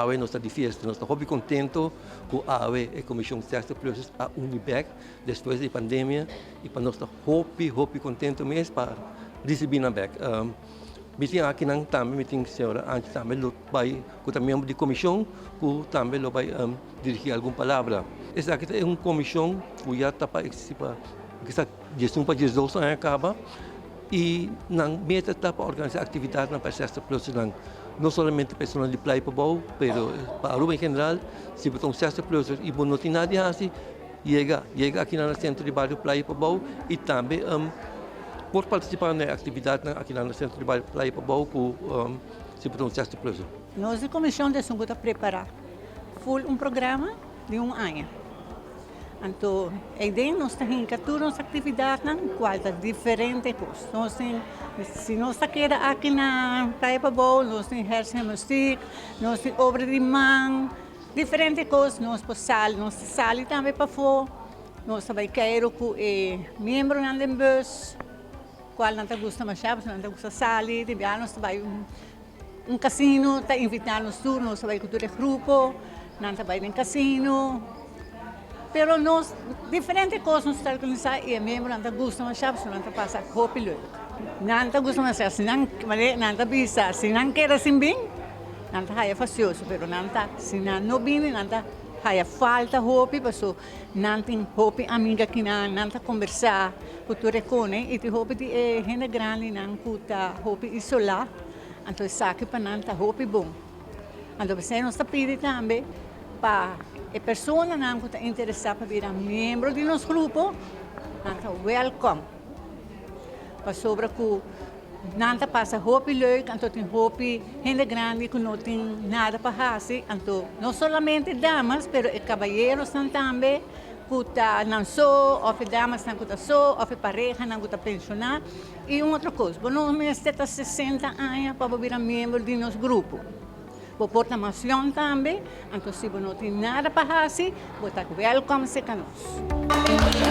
AWE nós está de festa, nós está muito contente com a AWE e a Comissão Sexta Plus a Unibec depois da pandemia e para nós está muito contente mesmo para receber na BEC. Meeting aqui não também meeting senhora antes também lo vai com também membro de comissão que também lo vai dirigir alguma palavra. Essa aqui é uma comissão que já está para participar que está gestão para resolução acaba e não meta está para organizar atividade na Sexta Plus não somente pessoas de Playa Pobao, mas para a Aruba em geral, se botam Sexta Plus e não tem nada assim, chega aqui no centro de bairro Playa Pobao e também por participar na atividade aqui no centro de bairro Playa Pobao com se botam Sexta Plus. Nós, a comissão, estamos a preparar programa de ano. Então, a ideia nós temos que todas as atividades quase diferentes coisas. Nós temos, se nós queremos aqui na Praia Pobao, nós temos hersen música, nós temos obra de mão, diferentes coisas. Nós saímos também para fora, nós também queremos que membros do bus, qual não gosta mais chaves, não gosta sair, nós também casino, está invitando-nos todos, nós também com todo o grupo, nós também no casino. Pero nós, diferentes coisas nos organizamos e membros não gostam mais chaves, não passa roupa e não gostam mais chaves, não bisa, se não quer assim bem, não é facioso, pero não se não bem, não é falta roupa, porque não tem roupa amiga que não conversar, porque recone e tem roupa de gente grande, não cuta roupa isolada, então sabe para não ter roupa bom. Então você nos pede também para a pessoa que está interessada para virar membro do nosso grupo, está welcome. Para sobre que não passa roupa leuk, então tem roupa gente grande que não tem nada para fazer, então não somente damas, mas cavalheiros também que não só, ou damas não que só, ou pareja não que pensionar e outra coisa, nós temos 60 anos para virar membro do nosso grupo. Por formação também, então se não tem nada para fazer, você está welcome conosco.